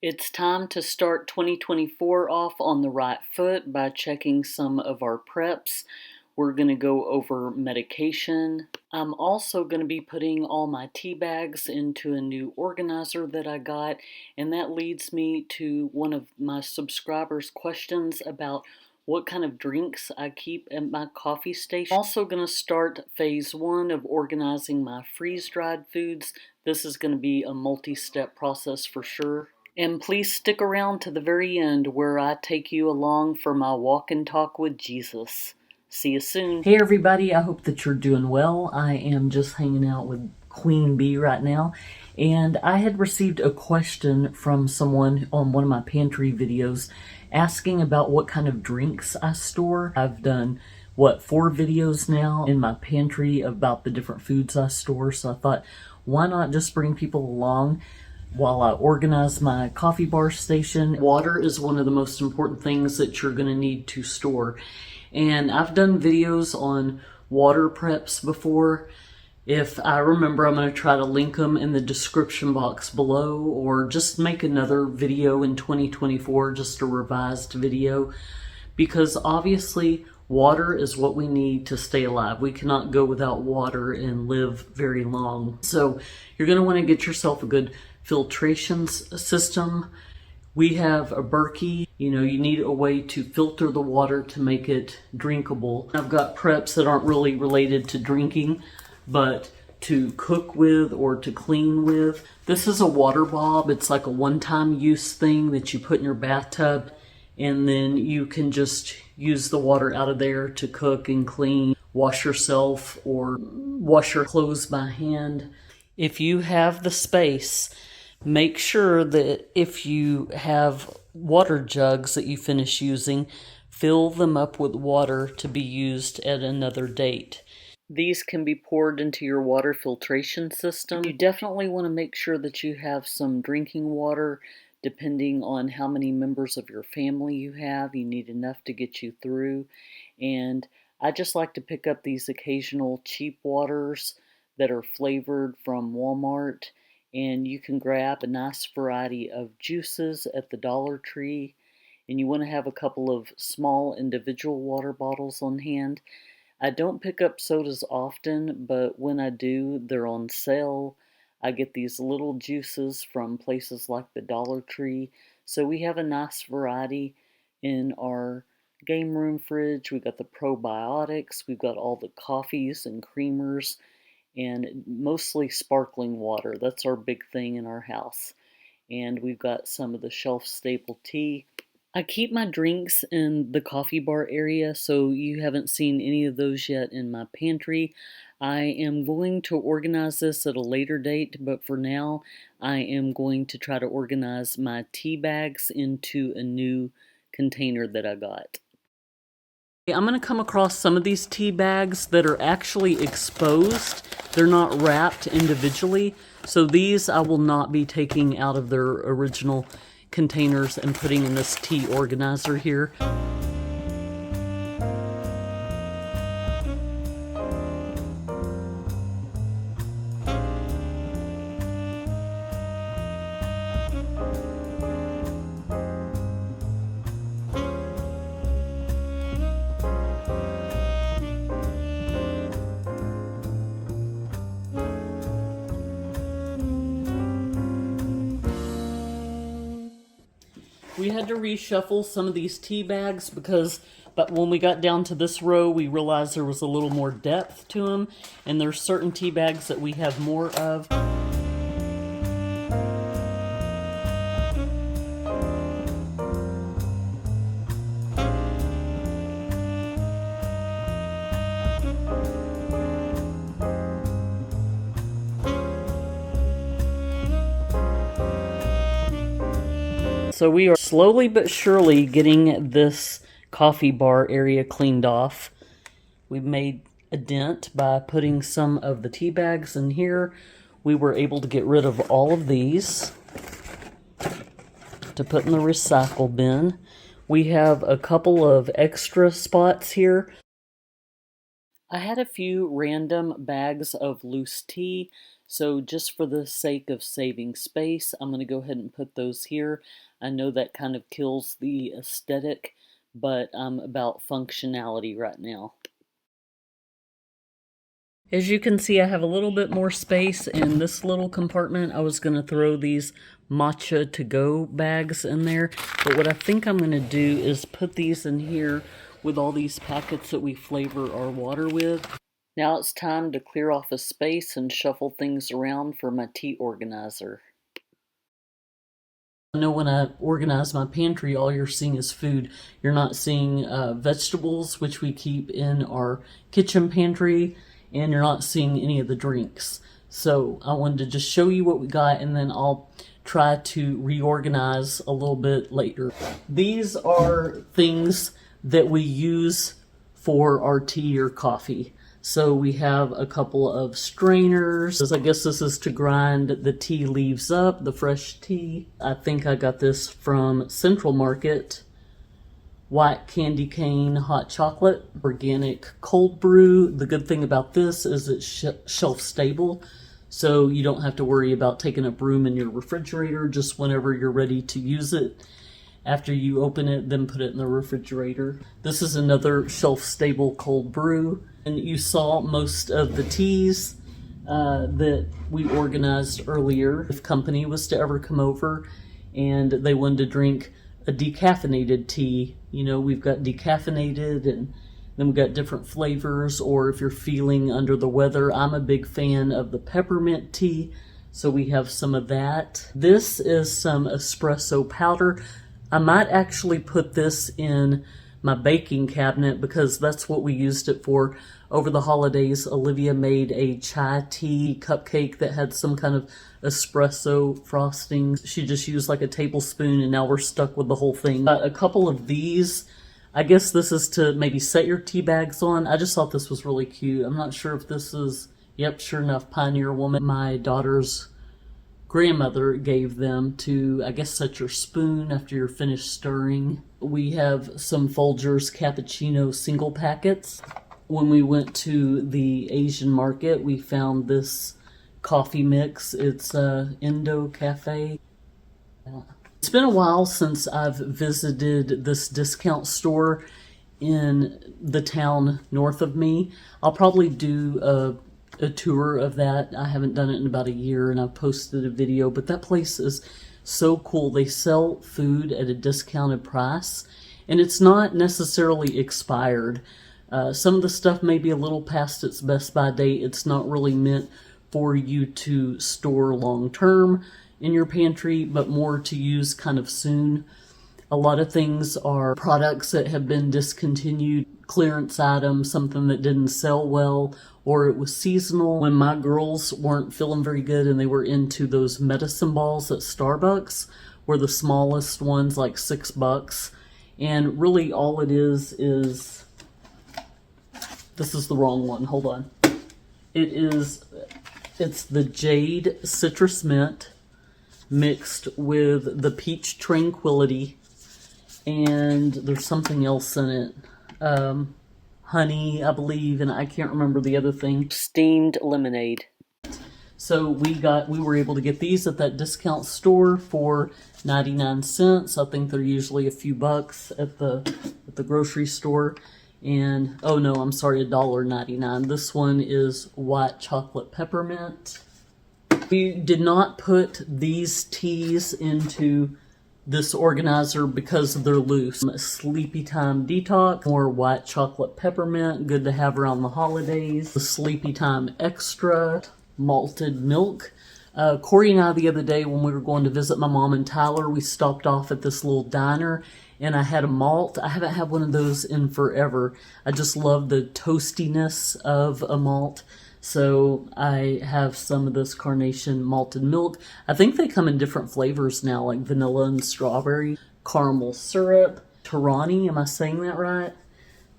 It's time to start 2024 off on the right foot by checking some of our preps. We're going to go over medication. I'm also going to be putting all my tea bags into a new organizer that I got, and that leads me to one of my subscribers' questions about what kind of drinks I keep at my coffee station. I'm also going to start phase one of organizing my freeze-dried foods. This is going to be a multi-step process for sure. And please stick around to the very end where I take you along for my walk and talk with Jesus. See you soon. Hey everybody, I hope that you're doing well. I am just hanging out with Queen Bee right now. And I had received a question from someone on one of my pantry videos asking about what kind of drinks I store. I've done, 4 videos now in my pantry about the different foods I store. So I thought, why not just bring people along while I organize my coffee bar station. Water is one of the most important things that you're going to need to store. And I've done videos on water preps before. If I remember, I'm going to try to link them in the description box below, or just make another video in 2024, just a revised video, because obviously water is what we need to stay alive. We cannot go without water and live very long. So you're going to want to get yourself a good filtration system. We have a Berkey. You need a way to filter the water to make it drinkable. I've got preps that aren't really related to drinking, but to cook with or to clean with. This is a water bob. It's like a one-time use thing that you put in your bathtub, and then you can just use the water out of there to cook and clean, wash yourself, or wash your clothes by hand. If you have the space, make sure that if you have water jugs that you finish using, fill them up with water to be used at another date. These can be poured into your water filtration system. You definitely want to make sure that you have some drinking water. Depending on how many members of your family you have, you need enough to get you through. And I just like to pick up these occasional cheap waters that are flavored from Walmart. And you can grab a nice variety of juices at the Dollar Tree. And you want to have a couple of small individual water bottles on hand. I don't pick up sodas often, but when I do, they're on sale. I get these little juices from places like the Dollar Tree. So we have a nice variety in our game room fridge. We've got the probiotics. We've got all the coffees and creamers, and mostly sparkling water. That's our big thing in our house. And we've got some of the shelf staple tea. I keep my drinks in the coffee bar area, so you haven't seen any of those yet in my pantry. I am going to organize this at a later date, but for now, I am going to try to organize my tea bags into a new container that I got. I'm going to come across some of these tea bags that are actually exposed. They're not wrapped individually, so these I will not be taking out of their original containers and putting in this tea organizer here. We had to reshuffle some of these tea bags but when we got down to this row, we realized there was a little more depth to them, and there's certain tea bags that we have more of. So we are slowly but surely getting this coffee bar area cleaned off. We've made a dent by putting some of the tea bags in here. We were able to get rid of all of these to put in the recycle bin. We have a couple of extra spots here. I had a few random bags of loose tea, So just for the sake of saving space, I'm going to go ahead and put those here. I know that kind of kills the aesthetic, but I'm about functionality right now. As you can see, I have a little bit more space in this little compartment. I was going to throw these matcha to-go bags in there, but what I think I'm going to do is put these in here with all these packets that we flavor our water with. Now it's time to clear off a space and shuffle things around for my tea organizer. I know when I organize my pantry, all you're seeing is food. You're not seeing vegetables, which we keep in our kitchen pantry, and you're not seeing any of the drinks. So I wanted to just show you what we got, and then I'll try to reorganize a little bit later. These are things that we use for our tea or coffee. So we have a couple of strainers. I guess this is to grind the tea leaves up, the fresh tea. I think I got this from Central Market. White candy cane hot chocolate, organic cold brew. The good thing about this is it's shelf stable, so you don't have to worry about taking up room in your refrigerator. Just whenever you're ready to use it, after you open it, then put it in the refrigerator. This is another shelf stable cold brew. And you saw most of the teas that we organized earlier. If company was to ever come over and they wanted to drink a decaffeinated tea, you know, we've got decaffeinated, and then we've got different flavors. Or if you're feeling under the weather, I'm a big fan of the peppermint tea, so we have some of that. This is some espresso powder. I might actually put this in my baking cabinet because that's what we used it for. Over the holidays, Olivia made a chai tea cupcake that had some kind of espresso frosting. She just used like a tablespoon, and now we're stuck with the whole thing. A couple of these, I guess this is to maybe set your tea bags on. I just thought this was really cute. I'm not sure if this is, yep, sure enough, Pioneer Woman. My daughter's grandmother gave them to, I guess, set your spoon after you're finished stirring. We have some Folgers cappuccino single packets. When we went to the Asian market, we found this coffee mix. It's Indo Cafe. It's been a while since I've visited this discount store in the town north of me. I'll probably do a tour of that. I haven't done it in about a year, and I've posted a video, but that place is so cool. They sell food at a discounted price, and it's not necessarily expired. Some of the stuff may be a little past its best by date. It's not really meant for you to store long term in your pantry, but more to use kind of soon. A lot of things are products that have been discontinued, clearance items, something that didn't sell well, or it was seasonal. When my girls weren't feeling very good and they were into those medicine balls at Starbucks, were the smallest ones, like $6. And really all it is, this is the wrong one, hold on. It's the Jade Citrus Mint mixed with the Peach Tranquility, and there's something else in it. Honey, I believe, and I can't remember the other thing. Steamed lemonade. So we were able to get these at that discount store for 99 cents. I think they're usually a few bucks at the grocery store. And, oh no, I'm sorry, $1.99. This one is white chocolate peppermint. We did not put these teas into this organizer because they're loose. Sleepy Time Detox, more white chocolate peppermint, good to have around the holidays. The Sleepy Time Extra, malted milk. Corey and I, the other day when we were going to visit my mom in Tyler, we stopped off at this little diner, and I had a malt. I haven't had one of those in forever. I just love the toastiness of a malt. So I have some of this Carnation malted milk. I think they come in different flavors now, like vanilla and strawberry. Caramel syrup. Tarani, am I saying that right?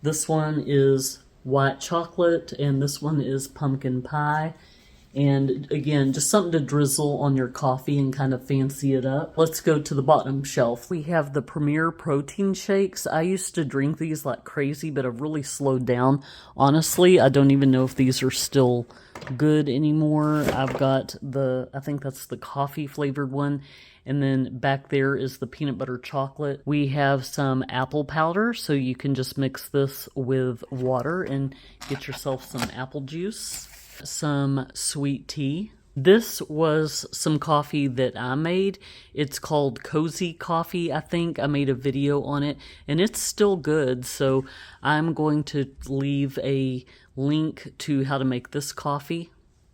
This one is white chocolate, and this one is pumpkin pie. And again, just something to drizzle on your coffee and kind of fancy it up. Let's go to the bottom shelf. We have the Premier protein shakes. I used to drink these like crazy, but I've really slowed down. Honestly, I don't even know if these are still good anymore. I've got I think that's the coffee flavored one. And then back there is the peanut butter chocolate. We have some apple powder, so you can just mix this with water and get yourself some apple juice. Some sweet tea. This was some coffee that I made. It's called Cozy Coffee, I think. I made a video on it, and it's still good, so I'm going to leave a link to how to make this coffee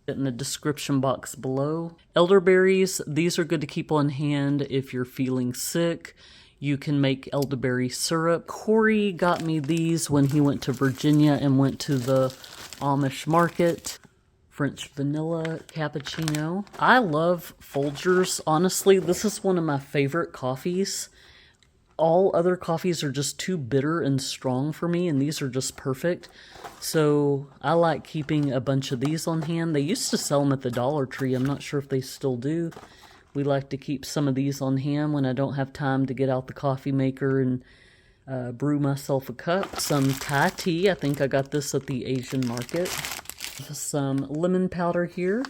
in the description box below. Elderberries, these are good to keep on hand if you're feeling sick. You can make elderberry syrup. Corey got me these when he went to Virginia and went to the Amish market. French vanilla cappuccino. I love Folgers. Honestly, this is one of my favorite coffees. All other coffees are just too bitter and strong for me, and these are just perfect. So I like keeping a bunch of these on hand. They used to sell them at the Dollar Tree. I'm not sure if they still do. We like to keep some of these on hand when I don't have time to get out the coffee maker and brew myself a cup. Some Thai tea. I think I got this at the Asian market. Some lemon powder here.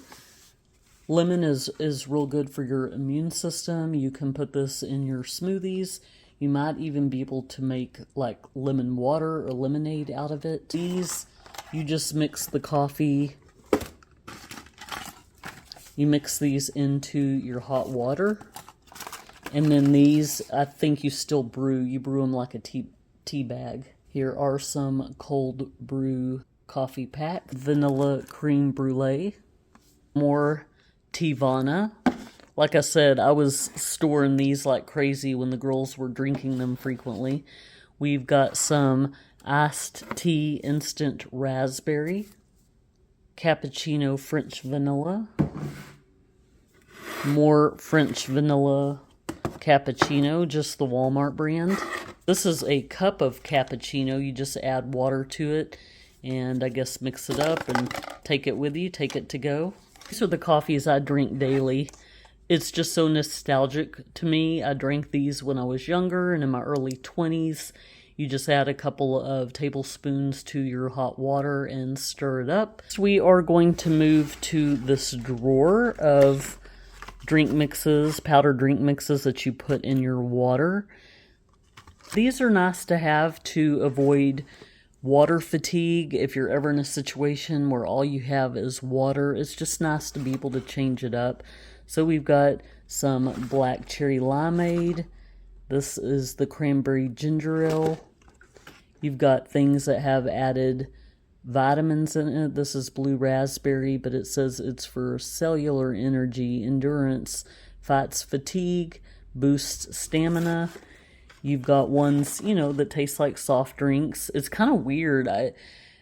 Lemon is real good for your immune system. You can put this in your smoothies. You might even be able to make like lemon water or lemonade out of it. These, you just mix the coffee. You mix these into your hot water. And then these, I think you still brew. You brew them like a tea bag. Here are some cold brew coffee pack. Vanilla creme brulee. More Tivana. Like I said, I was storing these like crazy when the girls were drinking them frequently. We've got some iced tea instant raspberry. Cappuccino French vanilla. More French vanilla cappuccino, just the Walmart brand. This is a cup of cappuccino. You just add water to it and I guess mix it up and take it with you, take it to go. These are the coffees I drink daily. It's just so nostalgic to me. I drank these when I was younger and in my early 20s. You just add a couple of tablespoons to your hot water and stir it up. So we are going to move to this drawer of drink mixes, powdered drink mixes that you put in your water. These are nice to have to avoid water fatigue. If you're ever in a situation where all you have is water, it's just nice to be able to change it up. So we've got some black cherry limeade. This is the cranberry ginger ale. You've got things that have added vitamins in it. This is blue raspberry, but it says it's for cellular energy, endurance, fights fatigue, boosts stamina. You've got ones, that taste like soft drinks. It's kind of weird.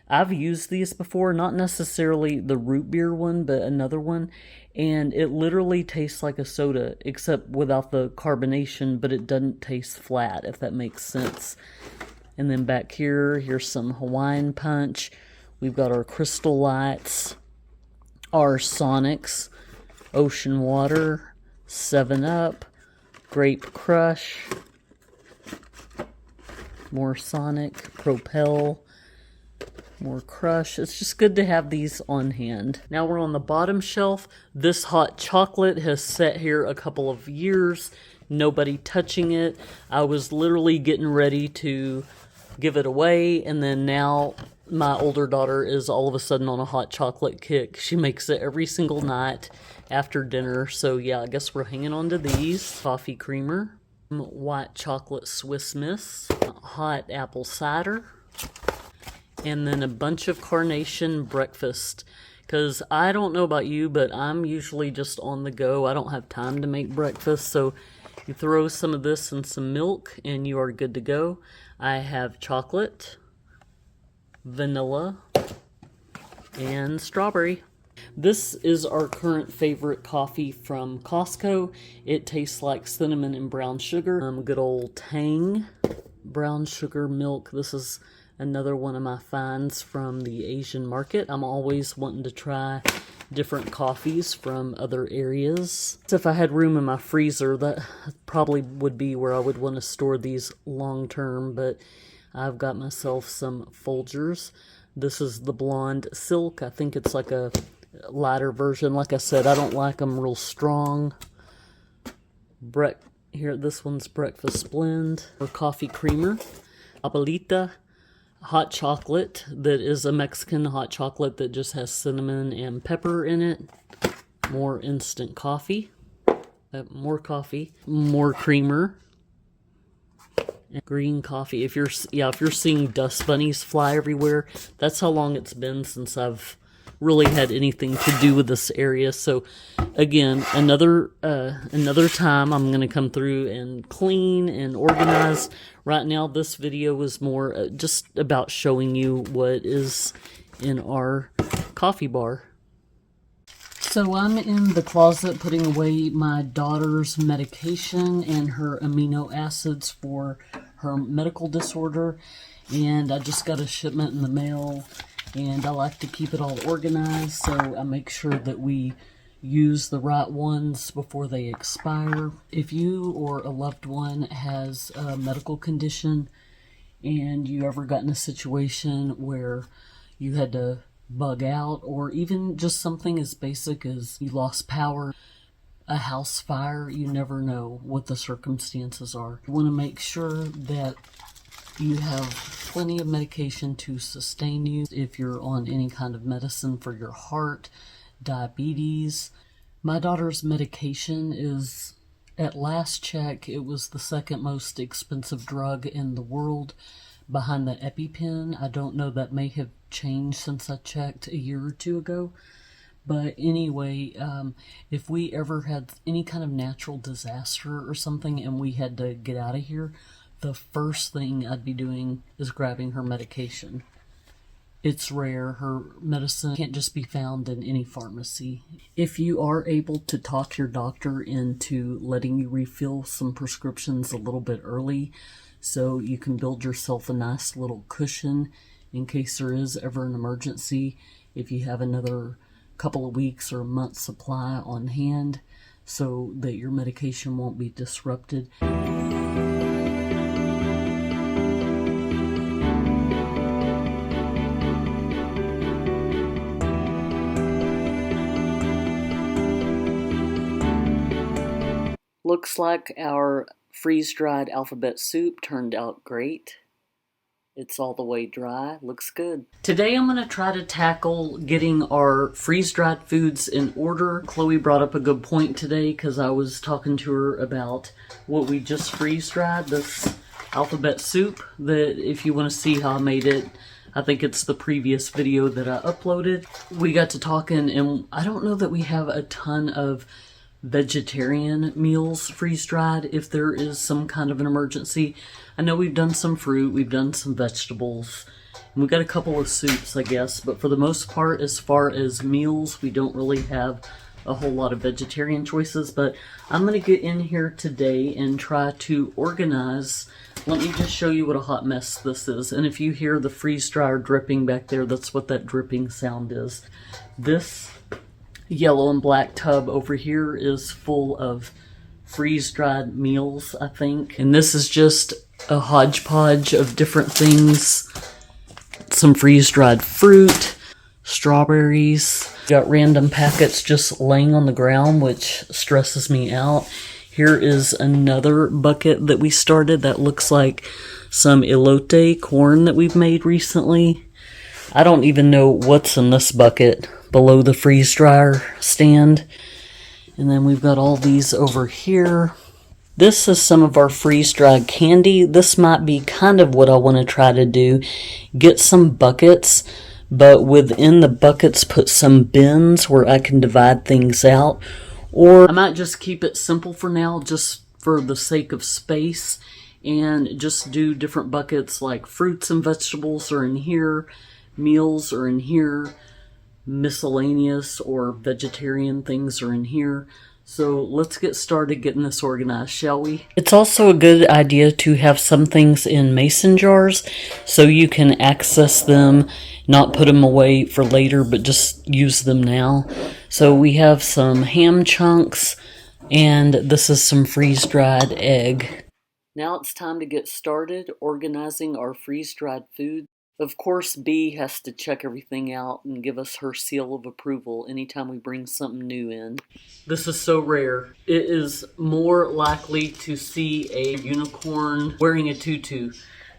I've used these before, not necessarily the root beer one, but another one, and it literally tastes like a soda, except without the carbonation, but it doesn't taste flat, if that makes sense. And then back here's some Hawaiian Punch. We've got our Crystal Lights, our Sonics, Ocean Water, 7-Up, Grape Crush, more Sonic, Propel, more Crush. It's just good to have these on hand. Now we're on the bottom shelf. This hot chocolate has sat here a couple of years. Nobody touching it. I was literally getting ready to give it away, and then now my older daughter is all of a sudden on a hot chocolate kick. She makes it every single night after dinner. So yeah, I guess we're hanging on to these. Coffee creamer, white chocolate Swiss Miss, hot apple cider, and then a bunch of carnation breakfast. Because I don't know about you, but I'm usually just on the go. I don't have time to make breakfast, so you throw some of this in some milk and you are good to go. I have chocolate, vanilla, and strawberry. This is our current favorite coffee from Costco. It tastes like cinnamon and brown sugar. Good old Tang brown sugar milk. This is Another one of my finds from the Asian market. I'm always wanting to try different coffees from other areas. So if I had room in my freezer, that probably would be where I would want to store these long term, but I've got myself some Folgers. This is the blonde silk. I think it's like a lighter version. Like I said, I don't like them real strong. Here, this one's breakfast blend or coffee creamer. Abuelita hot chocolate, that is a Mexican hot chocolate that just has cinnamon and pepper in it. More instant coffee. More coffee. More creamer. And green coffee. If you're seeing dust bunnies fly everywhere, that's how long it's been since I've really had anything to do with this area. So again, another time I'm gonna come through and clean and organize. Right now this video was more just about showing you what is in our coffee bar. So I'm in the closet putting away my daughter's medication and her amino acids for her medical disorder, and I just got a shipment in the mail, and I like to keep it all organized, so I make sure that we use the right ones before they expire. If you or a loved one has a medical condition and you ever got in a situation where you had to bug out, or even just something as basic as you lost power, a house fire, you never know what the circumstances are. You want to make sure that you have plenty of medication to sustain you if you're on any kind of medicine for your heart, diabetes. My daughter's medication is, at last check, it was the second most expensive drug in the world behind the EpiPen. I don't know, that may have changed since I checked a year or two ago. But anyway, if we ever had any kind of natural disaster or something and we had to get out of here, the first thing I'd be doing is grabbing her medication. It's rare. Her medicine can't just be found in any pharmacy. If you are able to talk your doctor into letting you refill some prescriptions a little bit early, so you can build yourself a nice little cushion in case there is ever an emergency, if you have another couple of weeks or a month's supply on hand, so that your medication won't be disrupted. Looks like our freeze-dried alphabet soup turned out great. It's all the way dry. Looks good. Today I'm going to try to tackle getting our freeze-dried foods in order. Chloe brought up a good point today because I was talking to her about what we just freeze-dried, this alphabet soup, that if you want to see how I made it, I think it's the previous video that I uploaded. We got to talking, and I don't know that we have a ton of vegetarian meals freeze-dried if there is some kind of an emergency. I know we've done some fruit, we've done some vegetables, and we've got a couple of soups, I guess, but for the most part, as far as meals, we don't really have a whole lot of vegetarian choices. But I'm going to get in here today and try to organize. Let me just show you what a hot mess this is. And if you hear the freeze dryer dripping back there, that's what that dripping sound is. This yellow and black tub over here is full of freeze-dried meals, I think. And this is just a hodgepodge of different things. Some freeze-dried fruit, strawberries. Got random packets just laying on the ground, which stresses me out. Here is another bucket that we started that looks like some elote corn that we've made recently. I don't even know what's in this bucket below the freeze dryer stand. And then we've got all these over here. This is some of our freeze-dried candy. This might be kind of what I want to try to do. Get some buckets, but within the buckets put some bins where I can divide things out. Or I might just keep it simple for now, just for the sake of space, and just do different buckets, like fruits and vegetables are in here, meals are in here, miscellaneous or vegetarian things are in here. So let's get started getting this organized, shall we? It's also a good idea to have some things in mason jars so you can access them, not put them away for later, but just use them now. So we have some ham chunks, and this is some freeze-dried egg. Now it's time to get started organizing our freeze-dried food. Of course, B has to check everything out and give us her seal of approval anytime we bring something new in. This is so rare. It is more likely to see a unicorn wearing a tutu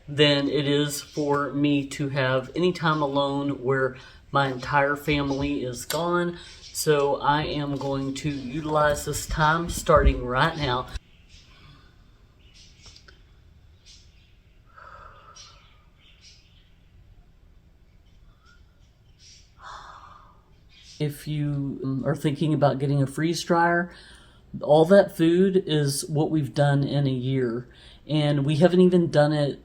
than it is for me to have any time alone where my entire family is gone. So I am going to utilize this time starting right now. If you are thinking about getting a freeze dryer, all that food is what we've done in a year. And we haven't even done it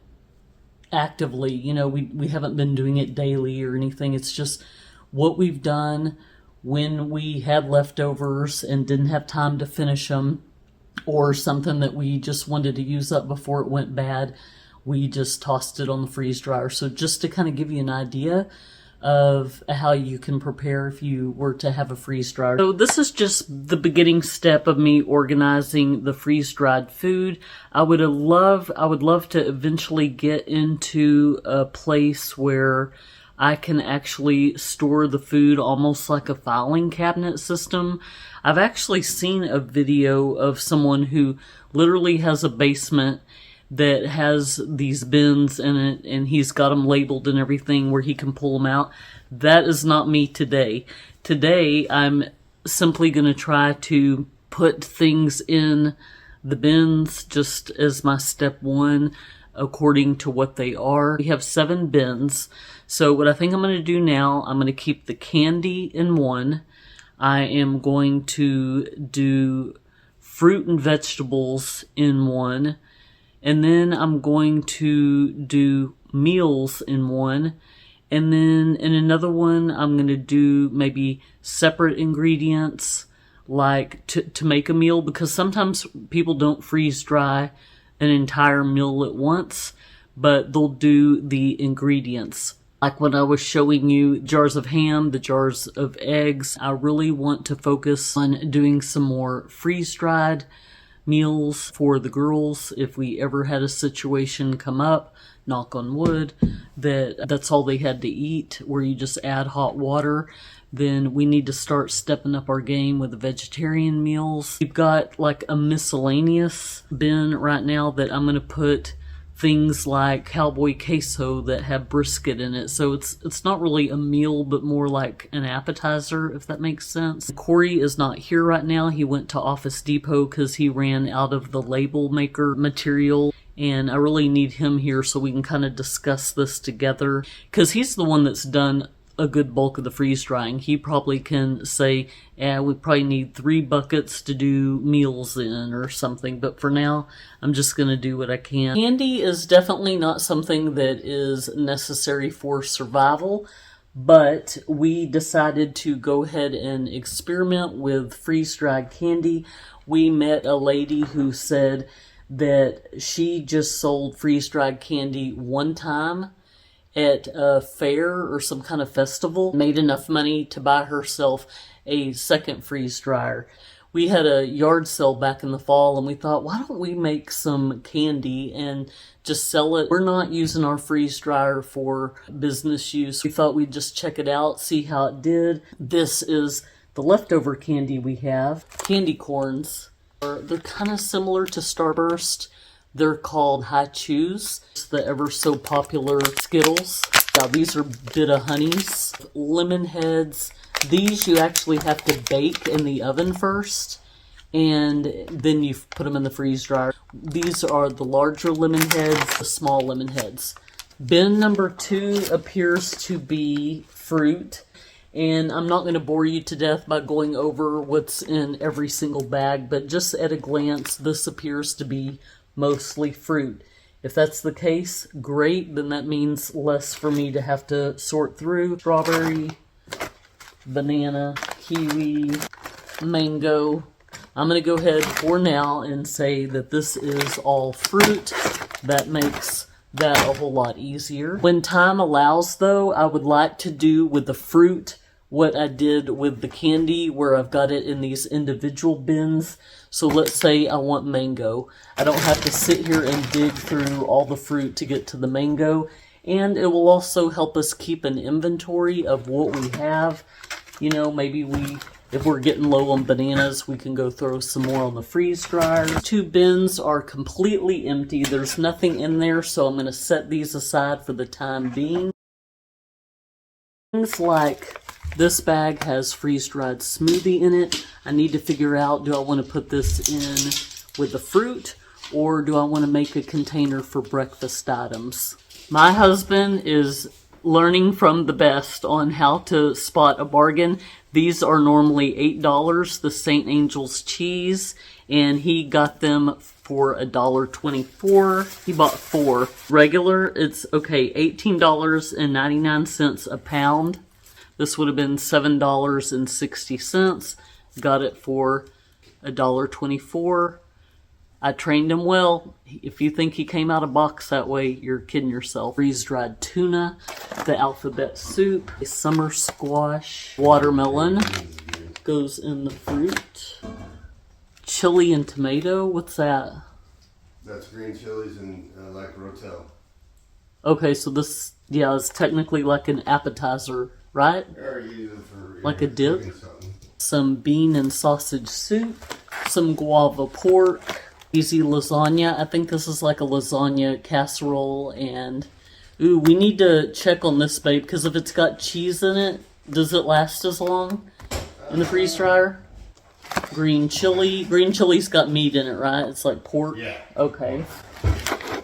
actively. You know, we haven't been doing it daily or anything. It's just what we've done when we had leftovers and didn't have time to finish them, or something that we just wanted to use up before it went bad. We just tossed it on the freeze dryer. So just to kind of give you an idea of how you can prepare if you were to have a freeze dryer. So this is just the beginning step of me organizing the freeze dried food. I would love to eventually get into a place where I can actually store the food almost like a filing cabinet system. I've actually seen a video of someone who literally has a basement that has these bins in it, and he's got them labeled and everything where he can pull them out. That is not me today. Today, I'm simply going to try to put things in the bins just as my step one, according to what they are. We have 7 bins. So what I think I'm going to do now, I'm going to keep the candy in one. I am going to do fruit and vegetables in one. And then I'm going to do meals in one. And then in another one, I'm going to do maybe separate ingredients, like to make a meal, because sometimes people don't freeze dry an entire meal at once, but they'll do the ingredients. Like when I was showing you jars of ham, the jars of eggs, I really want to focus on doing some more freeze-dried meals for the girls if we ever had a situation come up, knock on wood, that's all they had to eat, where you just add hot water. Then we need to start stepping up our game with the vegetarian meals. We've got like a miscellaneous bin right now that I'm going to put things like cowboy queso that have brisket in it. So it's not really a meal, but more like an appetizer, if that makes sense. Corey is not here right now. He went to Office Depot because he ran out of the label maker material. And I really need him here so we can kind of discuss this together, because he's the one that's done a good bulk of the freeze drying. He probably can say, yeah, we probably need 3 buckets to do meals in or something. But for now, I'm just going to do what I can. Candy is definitely not something that is necessary for survival, but we decided to go ahead and experiment with freeze-dried candy. We met a lady who said that she just sold freeze-dried candy one time at a fair or some kind of festival, made enough money to buy herself a second freeze dryer. We had a yard sale back in the fall, and we thought, why don't we make some candy and just sell it? We're not using our freeze dryer for business use. We thought we'd just check it out, see how it did. This is the leftover candy we have. Candy corns. They're kind of similar to Starburst. They're called High Chews. It's the ever so popular Skittles. Now these are Bit-O-Honeys. Lemon Heads. These you actually have to bake in the oven first, and then you put them in the freeze dryer. These are the larger lemon heads, the small lemon heads. Bin number 2 appears to be fruit. And I'm not going to bore you to death by going over what's in every single bag, but just at a glance, this appears to be mostly fruit. If that's the case, great, then that means less for me to have to sort through. Strawberry, banana, kiwi, mango, I'm going to go ahead for now and say that this is all fruit. That makes that a whole lot easier. When time allows, though, I would like to do with the fruit what I did with the candy, where I've got it in these individual bins. So let's say I want mango. I don't have to sit here and dig through all the fruit to get to the mango. And it will also help us keep an inventory of what we have. You know, maybe if we're getting low on bananas, we can go throw some more on the freeze dryer. 2 bins are completely empty. There's nothing in there, so I'm going to set these aside for the time being. Things like this bag has freeze-dried smoothie in it. I need to figure out, do I want to put this in with the fruit, or do I want to make a container for breakfast items? My husband is learning from the best on how to spot a bargain. These are normally $8, the St. Angel's cheese, and he got them for $1.24. He bought 4. Regular, it's okay, $18.99 a pound. This would have been $7.60. Got it for $1.24. I trained him well. If you think he came out of box that way, you're kidding yourself. Freeze-dried tuna, the alphabet soup, a summer squash, watermelon goes in the fruit, chili and tomato. What's that? That's green chilies and like rotel. Okay, so this, yeah, is technically like an appetizer, right? Or you use it for like a dip. Some bean and sausage soup, some guava pork. Easy lasagna. I think this is like a lasagna casserole. And ooh, we need to check on this, babe, because if it's got cheese in it, does it last as long in the freeze dryer? Green chili. Green chili's got meat in it, right? It's like pork. Yeah. Okay.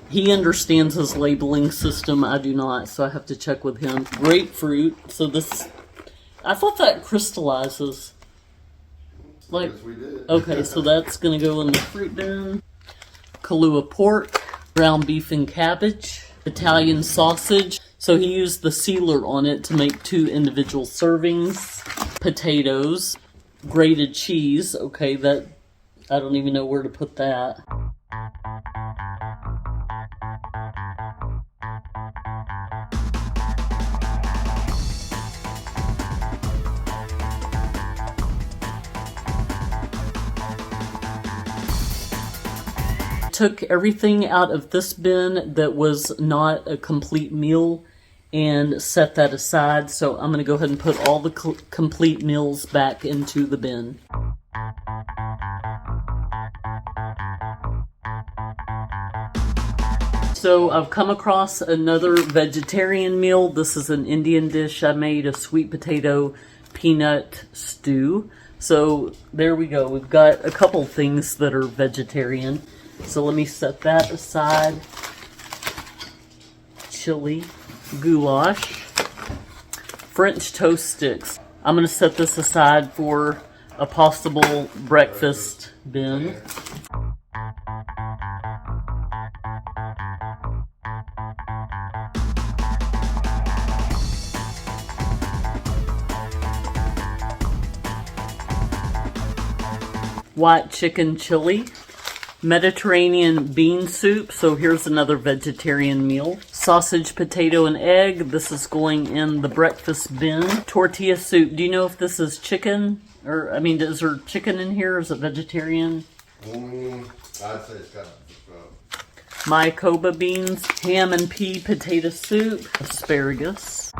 He understands his labeling system. I do not, so I have to check with him. Grapefruit. So this, I thought that crystallizes. Like, yes, we did. Okay, so that's going to go in the fruit bin. Kahlua pork, ground beef and cabbage, Italian sausage. So he used the sealer on it to make 2 individual servings. Potatoes, grated cheese. Okay, that, I don't even know where to put that. Took everything out of this bin that was not a complete meal and set that aside. So I'm going to go ahead and put all the complete meals back into the bin. So I've come across another vegetarian meal. This is an Indian dish I made, a sweet potato peanut stew. So there we go. We've got a couple things that are vegetarian. So let me set that aside. Chili, goulash, French toast sticks. I'm going to set this aside for a possible breakfast bin. White chicken chili. Mediterranean bean soup, so here's another vegetarian meal. Sausage, potato, and egg. This is going in the breakfast bin. Tortilla soup. Do you know if this is chicken? Or, I mean, is there chicken in here? Is it vegetarian? I'd say it's got Mayakoba beans. Ham and pea potato soup. Asparagus.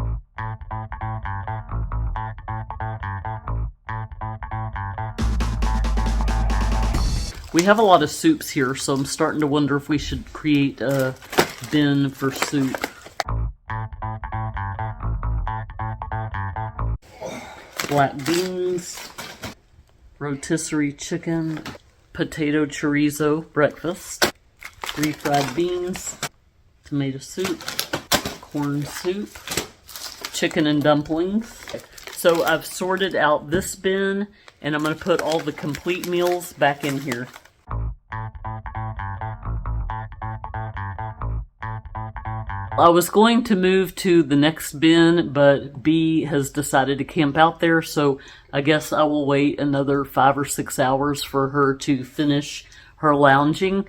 We have a lot of soups here, so I'm starting to wonder if we should create a bin for soup. Black beans, rotisserie chicken, potato chorizo breakfast, refried beans, tomato soup, corn soup, chicken and dumplings. So I've sorted out this bin, and I'm going to put all the complete meals back in here. I was going to move to the next bin, but B has decided to camp out there, so I guess I will wait another 5 or 6 hours for her to finish her lounging.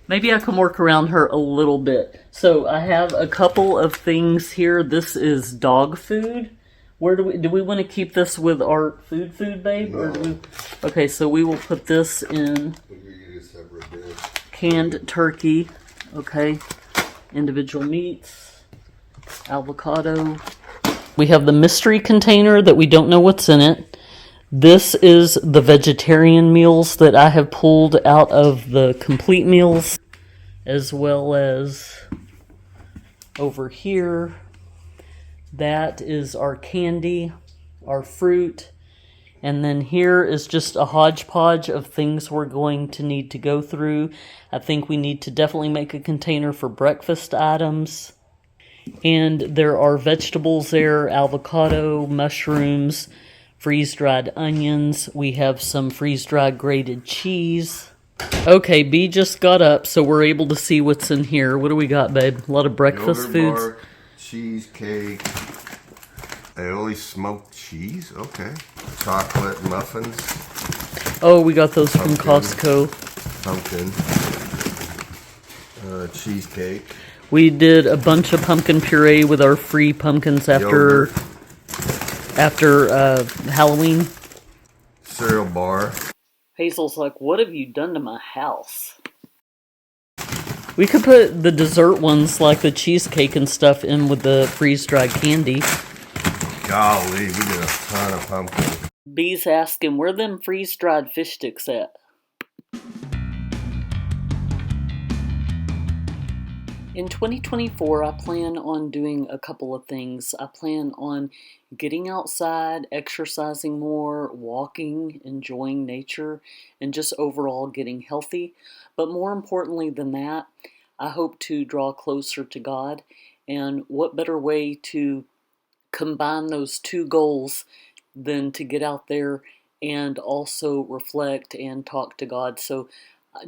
Maybe I can work around her a little bit. So I have a couple of things here. This is dog food. Where do we want to keep this with our food, babe? No. Or okay, so we will put this in canned turkey. Okay, individual meats, avocado. We have the mystery container that we don't know what's in it. This is the vegetarian meals that I have pulled out of the complete meals, as well as over here. That is our candy, our fruit, and then here is just a hodgepodge of things we're going to need to go through. I think we need to definitely make a container for breakfast items. And there are vegetables there, avocado, mushrooms, freeze-dried onions. We have some freeze-dried grated cheese. Okay, B just got up, so we're able to see what's in here. What do we got, babe? A lot of breakfast foods. Bar, cheesecake, aioli smoked cheese. Okay. Chocolate muffins. Oh, we got those from Costco. Pumpkin. Cheesecake. We did a bunch of pumpkin puree with our free pumpkins after Halloween. Cereal bar. Hazel's like, what have you done to my house? We could put the dessert ones like the cheesecake and stuff in with the freeze-dried candy. Golly, we did a ton of pumpkin. B's asking, where them freeze-dried fish sticks at? In 2024, I plan on doing a couple of things. I plan on getting outside, exercising more, walking, enjoying nature, and just overall getting healthy. But more importantly than that, I hope to draw closer to God. And what better way to combine those two goals than to get out there and also reflect and talk to God. So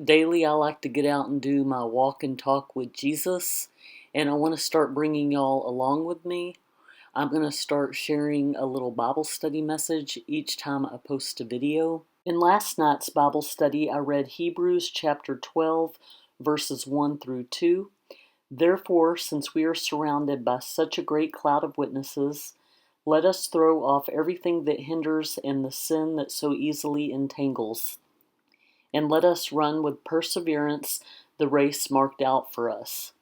daily I like to get out and do my walk and talk with Jesus, and I want to start bringing y'all along with me. I'm going to start sharing a little Bible study message each time I post a video. In last night's Bible study, I read Hebrews chapter 12, verses 1 through 2. Therefore, since we are surrounded by such a great cloud of witnesses, let us throw off everything that hinders and the sin that so easily entangles, and let us run with perseverance the race marked out for us.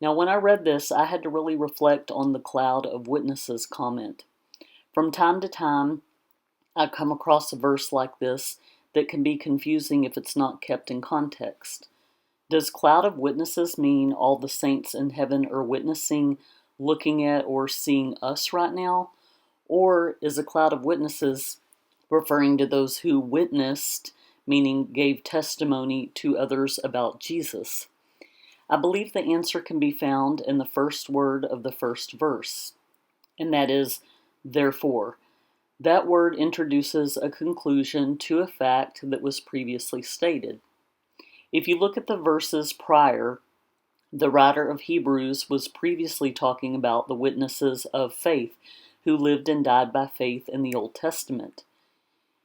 Now, when I read this, I had to really reflect on the cloud of witnesses comment. From time to time, I come across a verse like this that can be confusing if it's not kept in context. Does cloud of witnesses mean all the saints in heaven are witnessing, looking at, or seeing us right now? Or is a cloud of witnesses referring to those who witnessed, meaning gave testimony to others about Jesus? I believe the answer can be found in the first word of the first verse, and that is, therefore. That word introduces a conclusion to a fact that was previously stated. If you look at the verses prior, the writer of Hebrews was previously talking about the witnesses of faith who lived and died by faith in the Old Testament.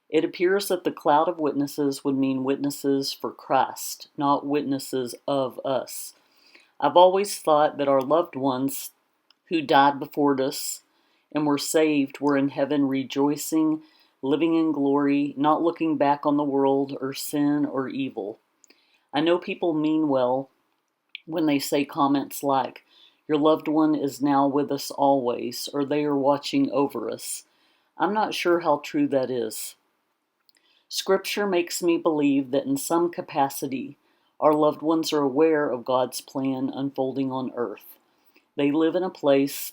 It appears that the cloud of witnesses would mean witnesses for Christ, not witnesses of us. I've always thought that our loved ones who died before us and were saved were in heaven rejoicing, living in glory, not looking back on the world or sin or evil. I know people mean well when they say comments like, your loved one is now with us always, or they are watching over us. I'm not sure how true that is. Scripture makes me believe that in some capacity, our loved ones are aware of God's plan unfolding on earth. They live in a place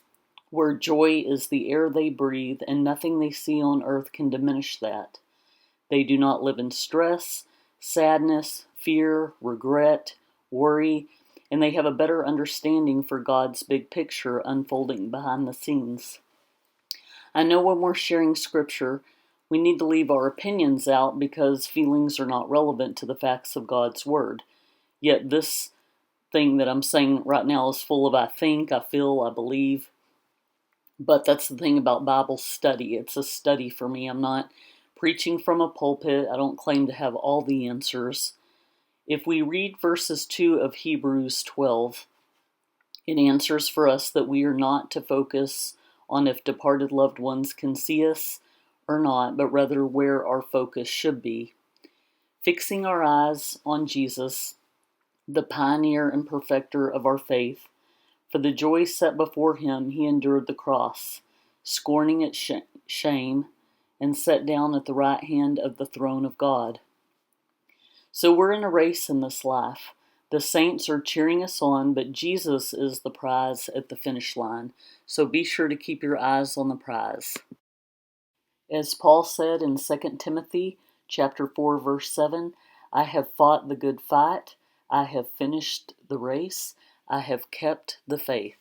where joy is the air they breathe, and nothing they see on earth can diminish that. They do not live in stress, sadness, fear, regret, worry, and they have a better understanding for God's big picture unfolding behind the scenes. I know when we're sharing scripture, we need to leave our opinions out because feelings are not relevant to the facts of God's word. Yet this thing that I'm saying right now is full of I think, I feel, I believe. But that's the thing about Bible study. It's a study for me. I'm not preaching from a pulpit. I don't claim to have all the answers. If we read verses 2 of Hebrews 12, it answers for us that we are not to focus on if departed loved ones can see us or not, but rather where our focus should be. Fixing our eyes on Jesus, the pioneer and perfecter of our faith, for the joy set before him he endured the cross, scorning its shame, and sat down at the right hand of the throne of God. So we're in a race in this life. The saints are cheering us on, but Jesus is the prize at the finish line. So be sure to keep your eyes on the prize. As Paul said in 2 Timothy chapter 4, verse 7, I have fought the good fight, I have finished the race, I have kept the faith.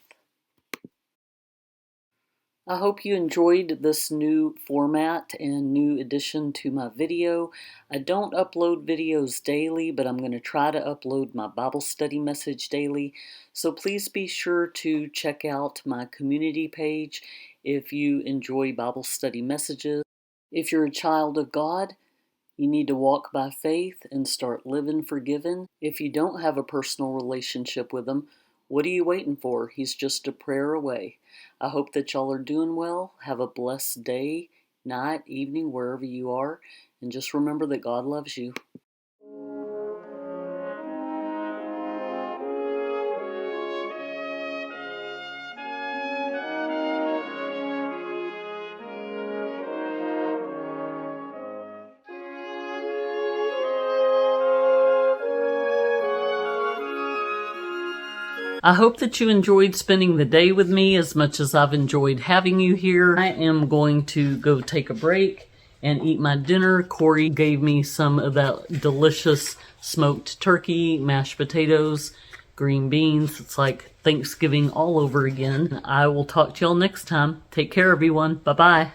I hope you enjoyed this new format and new addition to my video. I don't upload videos daily, but I'm going to try to upload my Bible study message daily. So please be sure to check out my community page if you enjoy Bible study messages. If you're a child of God, you need to walk by faith and start living forgiven. If you don't have a personal relationship with Him, what are you waiting for? He's just a prayer away. I hope that y'all are doing well. Have a blessed day, night, evening, wherever you are. And just remember that God loves you. I hope that you enjoyed spending the day with me as much as I've enjoyed having you here. I am going to go take a break and eat my dinner. Corey gave me some of that delicious smoked turkey, mashed potatoes, green beans. It's like Thanksgiving all over again. I will talk to y'all next time. Take care, everyone. Bye-bye.